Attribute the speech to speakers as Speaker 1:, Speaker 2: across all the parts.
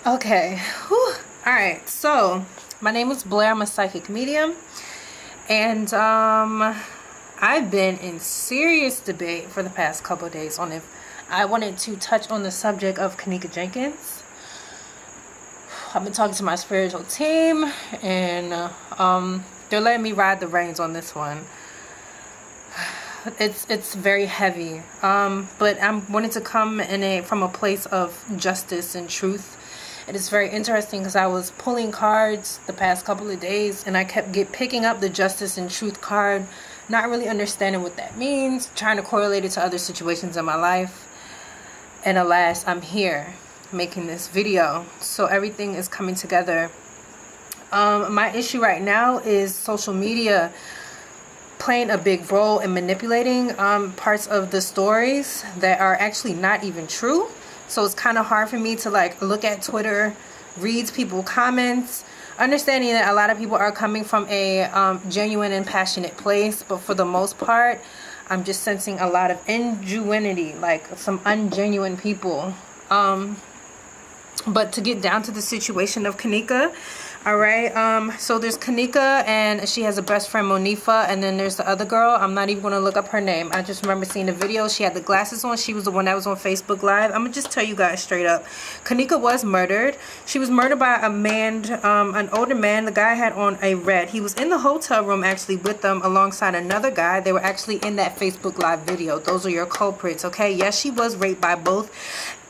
Speaker 1: Okay. Whew. All right. So my name is Blair. I'm a psychic medium, and I've been in serious debate for the past couple of days on if I wanted to touch on the subject of Kenneka Jenkins. I've been talking to my spiritual team, and they're letting me ride the reins on this one. It's very heavy, but I'm wanting to come from a place of justice and truth. It is very interesting because I was pulling cards the past couple of days, and I kept picking up the justice and truth card, not really understanding what that means, trying to correlate it to other situations in my life. And alas, I'm here making this video, so everything is coming together. My issue right now is social media playing a big role in manipulating parts of the stories that are actually not even true. So it's kind of hard for me to look at Twitter, read people's comments, understanding that a lot of people are coming from a genuine and passionate place, but for the most part I'm just sensing a lot of ingenuity, like some ungenuine people. But to get down to the situation of Kenneka, alright, so there's Kenneka, and she has a best friend, Monifa, and then there's the other girl. I'm not even going to look up her name. I just remember seeing the video. She had the glasses on. She was the one that was on Facebook Live. I'm going to just tell you guys straight up. Kenneka was murdered. She was murdered by a man, an older man. The guy had on a red. He was in the hotel room actually with them alongside another guy. They were actually in that Facebook Live video. Those are your culprits, okay? Yes, she was raped by both.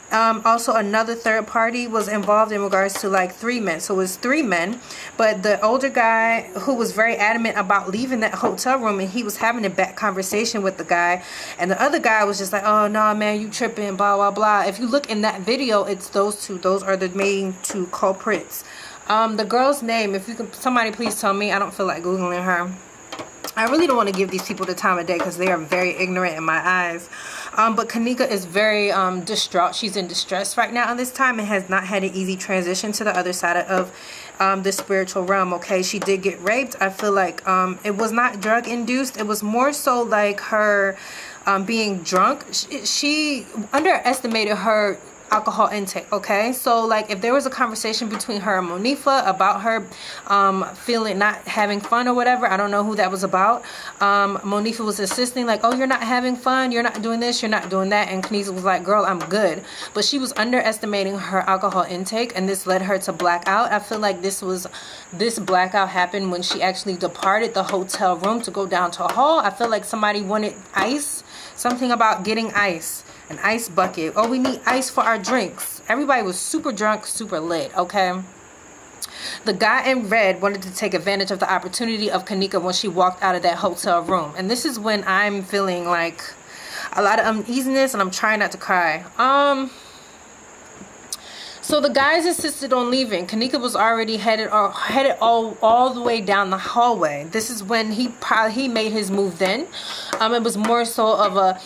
Speaker 1: Also another third party was involved in regards to three men. So it was three men, but the older guy who was very adamant about leaving that hotel room, and he was having a back conversation with the guy, and the other guy was just like, oh no man, you tripping, blah blah blah. If you look in that video, it's those two. Those are the main two culprits. The girl's name, if you can, somebody please tell me. I don't feel like googling her. I really don't want to give these people the time of day because they are very ignorant in my eyes. But Kenneka is very distraught. She's in distress right now in this time and has not had an easy transition to the other side of the spiritual realm, okay? She did get raped. I feel like it was not drug induced. It was more so like her being drunk. She underestimated her alcohol intake, okay? So if there was a conversation between her and Monifa about her feeling not having fun or whatever, I don't know who that was about. Monifa was insisting oh, you're not having fun, you're not doing this, you're not doing that, and Kenneka was like, girl, I'm good. But she was underestimating her alcohol intake, and this led her to black out. I feel like this blackout happened when she actually departed the hotel room to go down to a hall. I feel like somebody wanted ice, something about getting ice. An ice bucket. Oh, we need ice for our drinks. Everybody was super drunk, super lit, okay? The guy in red wanted to take advantage of the opportunity of Kenneka when she walked out of that hotel room. And this is when I'm feeling like a lot of uneasiness, and I'm trying not to cry. So the guys insisted on leaving. Kenneka was already headed all the way down the hallway. This is when he made his move then. It was more so of a,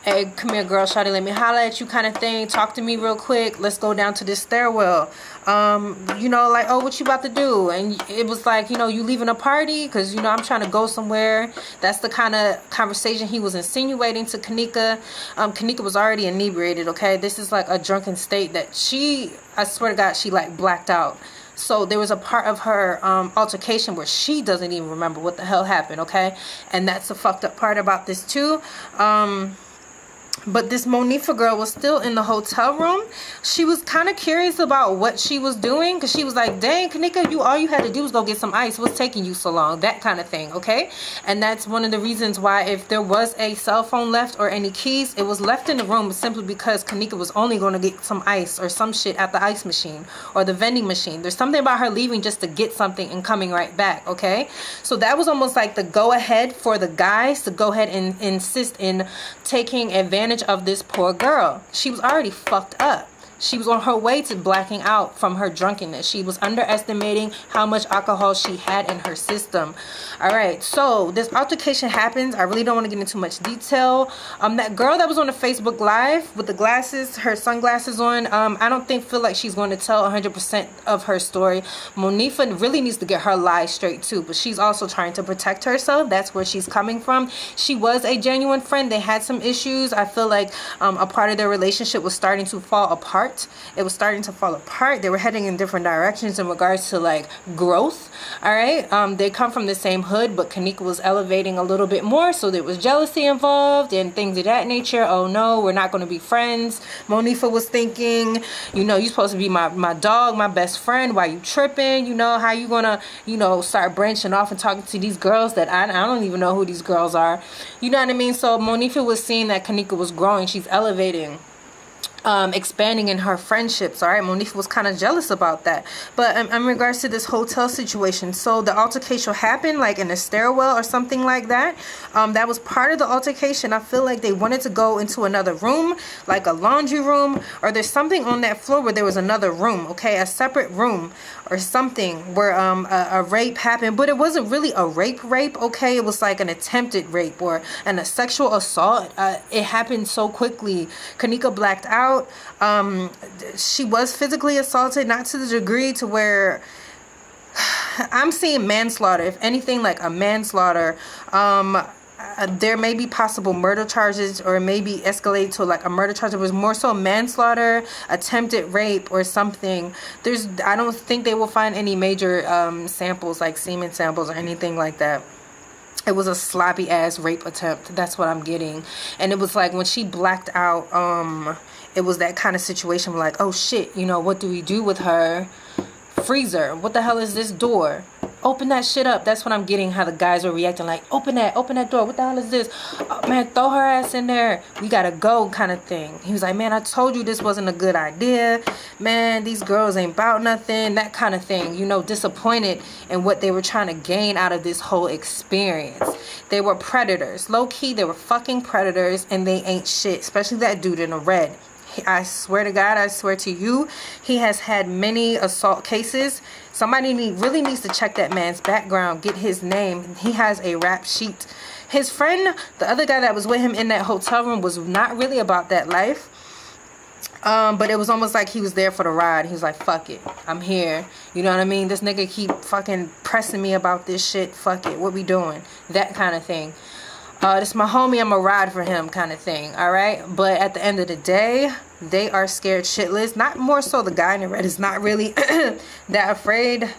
Speaker 1: hey, come here girl, shawty, let me holler at you kind of thing. Talk to me real quick. Let's go down to this stairwell. Oh, what you about to do? And it was you leaving a party? Because, I'm trying to go somewhere. That's the kind of conversation he was insinuating to Kenneka. Kenneka was already inebriated, okay? This is a drunken state that I swear to God, she blacked out. So there was a part of her altercation where she doesn't even remember what the hell happened, okay? And that's the fucked up part about this too. But this Monifa girl was still in the hotel room. She was kind of curious about what she was doing, because she was like, dang, Kenneka, all you had to do was go get some ice. What's taking you so long? That kind of thing, okay? And that's one of the reasons why, if there was a cell phone left or any keys, it was left in the room simply because Kenneka was only going to get some ice or some shit at the ice machine or the vending machine. There's something about her leaving just to get something and coming right back, okay? So that was almost like the go-ahead for the guys to go ahead and insist in taking advantage of this poor girl. She was already fucked up. She was on her way to blacking out from her drunkenness. She was underestimating how much alcohol she had in her system. All right, so this altercation happens. I really don't want to get into much detail. That girl that was on the Facebook Live with the glasses, her sunglasses on, I don't feel like she's going to tell 100% of her story. Monifa really needs to get her lies straight too, but she's also trying to protect herself. That's where she's coming from. She was a genuine friend. They had some issues. I feel like a part of their relationship was starting to fall apart. apart. It was starting to fall apart. They were heading in different directions in regards to like growth. All right. They come from the same hood, but Kenneka was elevating a little bit more, so there was jealousy involved and things of that nature. Oh no, we're not going to be friends. Monifa was thinking, you know, you're supposed to be my dog, my best friend. Why you tripping? You know, how you gonna, you know, start branching off and talking to these girls that I don't even know who these girls are. You know what I mean? So Monifa was seeing that Kenneka was growing. She's elevating, expanding in her friendships. All right, Monifa was kind of jealous about that. But in regards to this hotel situation, so the altercation happened like in a stairwell or something like that. That was part of the altercation. I feel like they wanted to go into another room, like a laundry room, or there's something on that floor where there was another room, okay, a separate room or something where a rape happened. But it wasn't really a rape, okay? It was like an attempted rape or a sexual assault. It happened so quickly. Kenneka blacked out. She was physically assaulted, not to the degree to where I'm seeing manslaughter. If anything, like a manslaughter. There may be possible murder charges, or maybe escalate to like a murder charge. It was more so manslaughter, attempted rape, or something. I don't think they will find any major samples, like semen samples or anything like that. It was a sloppy ass rape attempt. That's what I'm getting. And it was like when she blacked out, it was that kind of situation like, oh shit, you know, what do we do with her? Freezer, what the hell is this door? Open that shit up. That's what I'm getting, how the guys are reacting, like, open that door. What the hell is this? Oh, man, throw her ass in there. We gotta go, kind of thing. He was like, man, I told you this wasn't a good idea. Man, these girls ain't about nothing. That kind of thing. You know, disappointed in what they were trying to gain out of this whole experience. They were predators. Low-key, they were fucking predators, and they ain't shit. Especially that dude in the red. I swear to God, I swear to you, he has had many assault cases. Somebody really needs to check that man's background, get his name. He has a rap sheet. His friend, the other guy that was with him in that hotel room, was not really about that life. But it was almost like he was there for the ride. He was like, fuck it, I'm here. You know what I mean? This nigga keep fucking pressing me about this shit. Fuck it, what we doing? That kind of thing. This my homie, I'm a ride for him kind of thing. All right. But at the end of the day, they are scared shitless. Not more so the guy in the red is not really that afraid.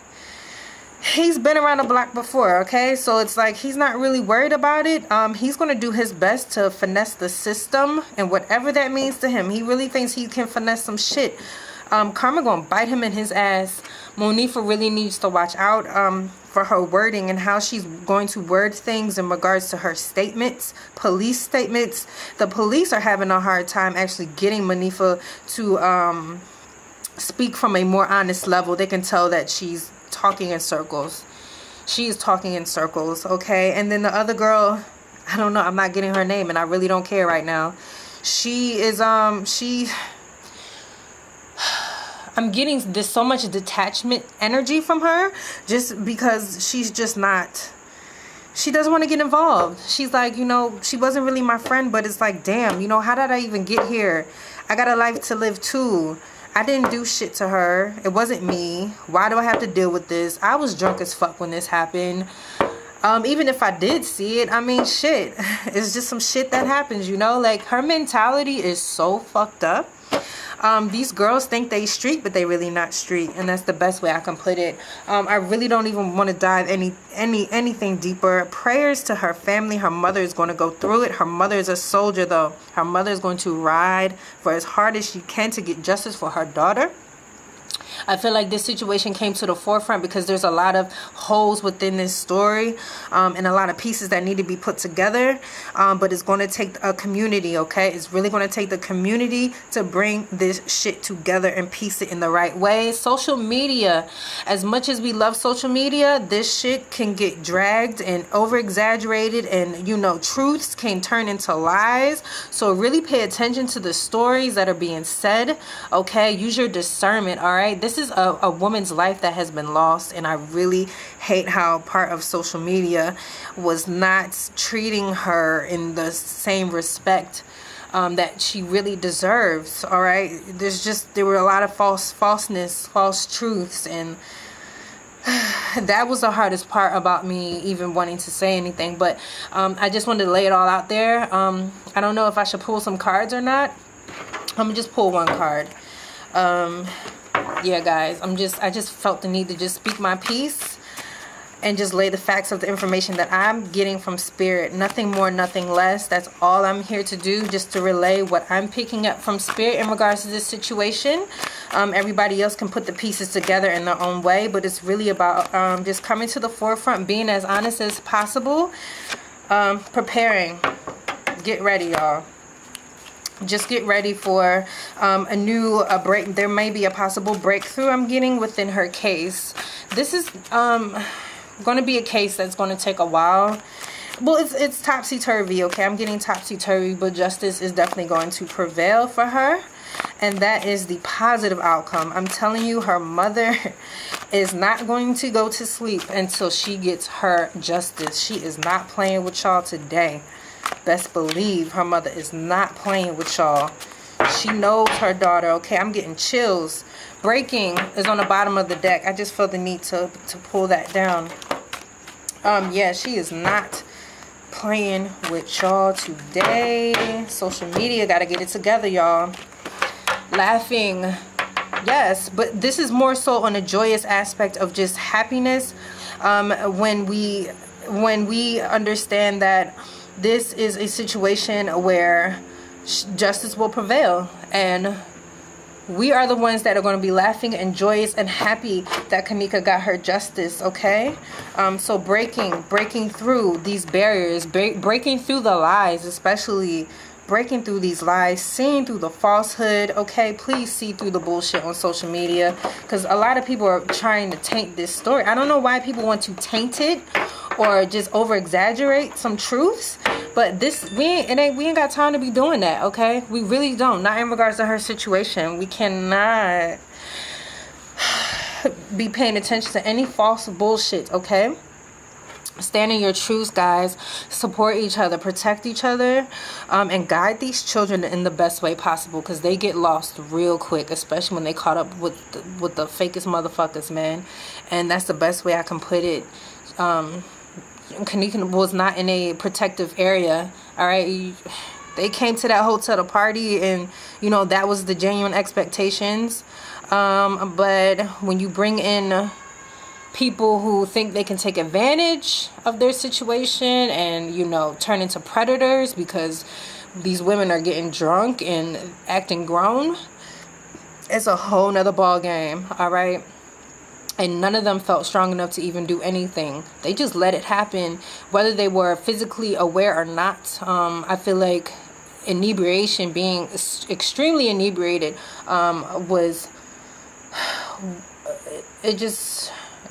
Speaker 1: He's been around the block before. Okay. So it's like he's not really worried about it. He's going to do his best to finesse the system and whatever that means to him. He really thinks he can finesse some shit. Karma going to bite him in his ass. Monifa really needs to watch out for her wording and how she's going to word things in regards to her statements, police statements. The police are having a hard time actually getting Monifa to speak from a more honest level. They can tell that she's talking in circles. She is talking in circles, okay? And then the other girl, I don't know, I'm not getting her name, and I really don't care right now. She is, I'm getting this so much detachment energy from her just because she's just not, she doesn't want to get involved. She's like, you know, she wasn't really my friend, but it's like, damn, you know, how did I even get here? I got a life to live too. I didn't do shit to her. It wasn't me. Why do I have to deal with this? I was drunk as fuck when this happened. Even if I did see it, I mean, shit. It's just some shit that happens, you know? Like, her mentality is so fucked up. These girls think they street, but they really not street, and that's the best way I can put it. I really don't even want to dive anything deeper. Prayers to her family. Her mother is going to go through it. Her mother is a soldier, though. Her mother is going to ride for as hard as she can to get justice for her daughter. I feel like this situation came to the forefront because there's a lot of holes within this story and a lot of pieces that need to be put together. But it's going to take a community, okay? It's really going to take the community to bring this shit together and piece it in the right way. Social media, as much as we love social media, this shit can get dragged and over-exaggerated, and, you know, truths can turn into lies. So really pay attention to the stories that are being said, okay? Use your discernment, all right? This is a woman's life that has been lost, and I really hate how part of social media was not treating her in the same respect that she really deserves. All right, there were a lot of false truths, and that was the hardest part about me even wanting to say anything. But I just wanted to lay it all out there. I don't know if I should pull some cards or not. I'm gonna just pull one card. Yeah, guys, I just felt the need to just speak my piece and just lay the facts of the information that I'm getting from Spirit. Nothing more, nothing less. That's all I'm here to do, just to relay what I'm picking up from Spirit in regards to this situation. Everybody else can put the pieces together in their own way, but it's really about just coming to the forefront, being as honest as possible, preparing. Get ready, y'all. Just get ready for a break. There may be a possible breakthrough I'm getting within her case. This is going to be a case that's going to take a while. Well, it's topsy-turvy, okay? I'm getting topsy-turvy, but justice is definitely going to prevail for her. And that is the positive outcome. I'm telling you, her mother is not going to go to sleep until she gets her justice. She is not playing with y'all today. Best believe her mother is not playing with y'all. She knows her daughter, okay? I'm getting chills. Breaking is on the bottom of the deck. I just feel the need to pull that down. Yeah, she is not playing with y'all today. Social media got to get it together, y'all. Laughing, yes, but this is more so on a joyous aspect of just happiness. When we understand that this is a situation where justice will prevail, and we are the ones that are going to be laughing and joyous and happy that Kenneka got her justice, okay? So breaking through these barriers, breaking through the lies, especially breaking through these lies, seeing through the falsehood, okay? Please see through the bullshit on social media, because a lot of people are trying to taint this story. I don't know why people want to taint it or just over exaggerate some truths, but this we ain't got time to be doing that, okay? We really don't. Not in regards to her situation. We cannot be paying attention to any false bullshit, okay? Stand in your truths, guys. Support each other, protect each other, and guide these children in the best way possible, because they get lost real quick, especially when they caught up with the fakest motherfuckers, man. And that's the best way I can put it. Kenneka was not in a protective area, all right? They came to that hotel to party, and you know that was the genuine expectations. But when you bring in people who think they can take advantage of their situation and, you know, turn into predators because these women are getting drunk and acting grown, it's a whole nother ball game, all right? And none of them felt strong enough to even do anything. They just let it happen, whether they were physically aware or not. I feel like inebriation, being extremely inebriated,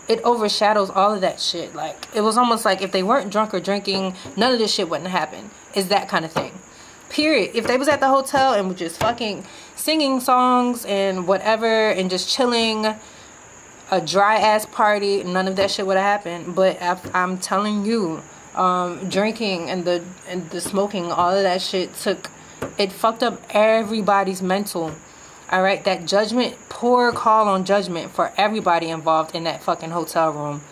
Speaker 1: it overshadows all of that shit. Like, it was almost like if they weren't drunk or drinking, none of this shit wouldn't happen. It's that kind of thing. Period. If they was at the hotel and were just fucking singing songs and whatever and just chilling, a dry ass party, none of that shit would have happened. But I'm telling you, drinking and the smoking, all of that shit it fucked up everybody's mental. All right, that judgment, poor call on judgment for everybody involved in that fucking hotel room.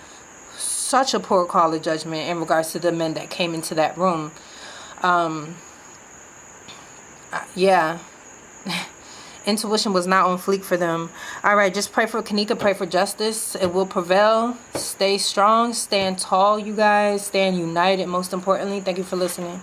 Speaker 1: Such a poor call of judgment in regards to the men that came into that room. Yeah. Intuition was not on fleek for them. All right, just pray for Kenneka, pray for justice. It will prevail. Stay strong, stand tall, you guys. Stand united, most importantly. Thank you for listening.